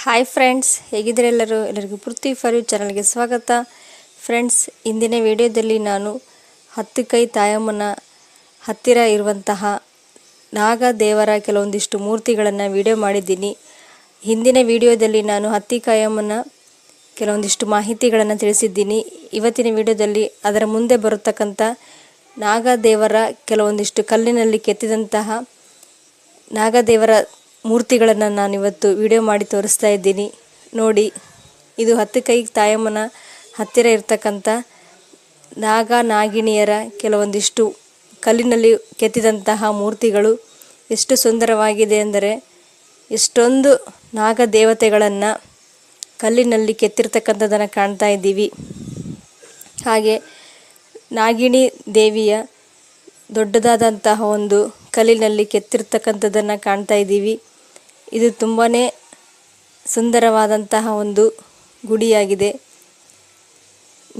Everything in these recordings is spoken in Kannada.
ಹಾಯ್ ಫ್ರೆಂಡ್ಸ್, ಹೇಗಿದ್ದೀರಾ ಎಲ್ಲರಿಗೂ ಪೃಥ್ವಿ ಫಾರ್ ಯು ಚಾನಲ್ಗೆ ಸ್ವಾಗತ. ಫ್ರೆಂಡ್ಸ್, ಇಂದಿನ ವಿಡಿಯೋದಲ್ಲಿ ನಾನು ಹತ್ತಿಕೈ ತಾಯಮ್ಮನ ಹತ್ತಿರ ಇರುವಂತಹ ನಾಗದೇವರ ಕೆಲವೊಂದಿಷ್ಟು ಮೂರ್ತಿಗಳನ್ನು ವಿಡಿಯೋ ಮಾಡಿದ್ದೀನಿ. ಹಿಂದಿನ ವಿಡಿಯೋದಲ್ಲಿ ನಾನು ಹತ್ತಿಕಾಯಮ್ಮನ ಕೆಲವೊಂದಿಷ್ಟು ಮಾಹಿತಿಗಳನ್ನು ತಿಳಿಸಿದ್ದೀನಿ. ಇವತ್ತಿನ ವಿಡಿಯೋದಲ್ಲಿ ಅದರ ಮುಂದೆ ಬರತಕ್ಕಂಥ ನಾಗದೇವರ ಕೆಲವೊಂದಿಷ್ಟು ಕಲ್ಲಿನಲ್ಲಿ ಕೆತ್ತಿದಂತಹ ನಾಗದೇವರ ಮೂರ್ತಿಗಳನ್ನು ನಾನಿವತ್ತು ವಿಡಿಯೋ ಮಾಡಿ ತೋರಿಸ್ತಾ ಇದ್ದೀನಿ. ನೋಡಿ, ಇದು ಹತ್ತಿಕೈ ತಾಯಮ್ಮನ ಹತ್ತಿರ ಇರ್ತಕ್ಕಂಥ ನಾಗಿಣಿಯರ ಕೆಲವೊಂದಿಷ್ಟು ಕಲ್ಲಿನಲ್ಲಿ ಕೆತ್ತಿದಂತಹ ಮೂರ್ತಿಗಳು. ಎಷ್ಟು ಸುಂದರವಾಗಿದೆ ಅಂದರೆ, ಎಷ್ಟೊಂದು ನಾಗದೇವತೆಗಳನ್ನು ಕಲ್ಲಿನಲ್ಲಿ ಕೆತ್ತಿರ್ತಕ್ಕಂಥದ್ದನ್ನು ಕಾಣ್ತಾ ಇದ್ದೀವಿ. ಹಾಗೆ ನಾಗಿಣಿ ದೇವಿಯ ದೊಡ್ಡದಾದಂತಹ ಒಂದು ಕಲ್ಲಿನಲ್ಲಿ ಕೆತ್ತಿರ್ತಕ್ಕಂಥದ್ದನ್ನು ಕಾಣ್ತಾ ಇದ್ದೀವಿ. ಇದು ತುಂಬಾ ಸುಂದರವಾದಂತಹ ಒಂದು ಗುಡಿಯಾಗಿದೆ.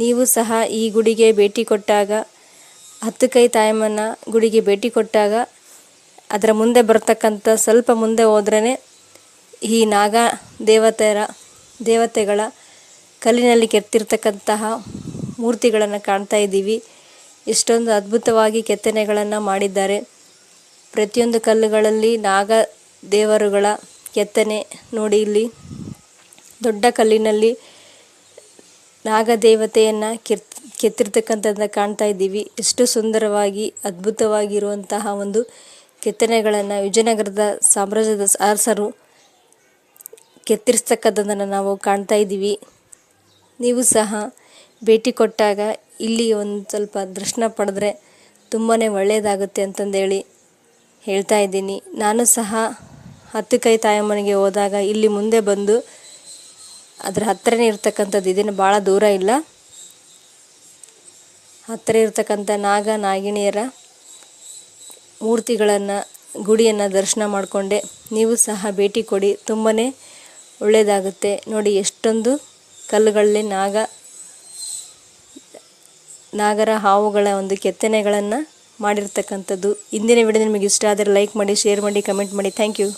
ನೀವು ಸಹ ಈ ಗುಡಿಗೆ ಭೇಟಿ ಕೊಟ್ಟಾಗ, ಹತ್ತಿಕೈ ತಾಯಮ್ಮನ ಗುಡಿಗೆ ಭೇಟಿ ಕೊಟ್ಟಾಗ ಅದರ ಮುಂದೆ ಬರ್ತಕ್ಕಂಥ ಸ್ವಲ್ಪ ಮುಂದೆ ಹೋದ್ರೇ ಈ ದೇವತೆಗಳ ಕಲ್ಲಿನಲ್ಲಿ ಕೆತ್ತಿರ್ತಕ್ಕಂತಹ ಮೂರ್ತಿಗಳನ್ನು ಕಾಣ್ತಾ ಇದ್ದೀವಿ. ಎಷ್ಟೊಂದು ಅದ್ಭುತವಾಗಿ ಕೆತ್ತನೆಗಳನ್ನು ಮಾಡಿದ್ದಾರೆ. ಪ್ರತಿಯೊಂದು ಕಲ್ಲುಗಳಲ್ಲಿ ದೇವರುಗಳ ಕೆತ್ತನೆ ನೋಡಿ. ಇಲ್ಲಿ ದೊಡ್ಡ ಕಲ್ಲಿನಲ್ಲಿ ನಾಗದೇವತೆಯನ್ನು ಕೆತ್ತಿರ್ತಕ್ಕಂಥದ್ದನ್ನು ಕಾಣ್ತಾ ಇದ್ದೀವಿ. ಎಷ್ಟು ಸುಂದರವಾಗಿ ಅದ್ಭುತವಾಗಿರುವಂತಹ ಒಂದು ಕೆತ್ತನೆಗಳನ್ನು ವಿಜಯನಗರದ ಸಾಮ್ರಾಜ್ಯದ ಅರಸರು ಕೆತ್ತಿರ್ತಕ್ಕಂಥದ್ದನ್ನು ನಾವು ಕಾಣ್ತಾ ಇದ್ದೀವಿ. ನೀವು ಸಹ ಭೇಟಿ ಕೊಟ್ಟಾಗ ಇಲ್ಲಿ ಒಂದು ಸ್ವಲ್ಪ ದರ್ಶನ ಪಡೆದ್ರೆ ತುಂಬಾ ಒಳ್ಳೆಯದಾಗುತ್ತೆ ಅಂತಂದೇಳಿ ಹೇಳ್ತಾ ಇದ್ದೀನಿ. ನಾನು ಸಹ ಹತ್ತಿಕೈ ತಾಯಮ್ಮನಿಗೆ ಹೋದಾಗ ಇಲ್ಲಿ ಮುಂದೆ ಬಂದು ಅದರ ಹತ್ತಿರನೇ ಇರ್ತಕ್ಕಂಥದ್ದು, ಇದೇನು ಭಾಳ ದೂರ ಇಲ್ಲ, ಹತ್ತಿರ ಇರ್ತಕ್ಕಂಥ ನಾಗಿಣಿಯರ ಮೂರ್ತಿಗಳನ್ನು ಗುಡಿಯನ್ನು ದರ್ಶನ ಮಾಡಿಕೊಂಡೆ. ನೀವು ಸಹ ಭೇಟಿ ಕೊಡಿ, ತುಂಬಾ ಒಳ್ಳೆಯದಾಗುತ್ತೆ. ನೋಡಿ, ಎಷ್ಟೊಂದು ಕಲ್ಲುಗಳಲ್ಲಿ ನಾಗರ ಹಾವುಗಳ ಒಂದು ಕೆತ್ತನೆಗಳನ್ನು ಮಾಡಿರ್ತಕ್ಕಂಥದ್ದು. ಇಂದಿನ ವಿಡಿಯೋ ನಿಮಗೆ ಇಷ್ಟ ಆದರೆ ಲೈಕ್ ಮಾಡಿ, ಶೇರ್ ಮಾಡಿ, ಕಮೆಂಟ್ ಮಾಡಿ. Thank you.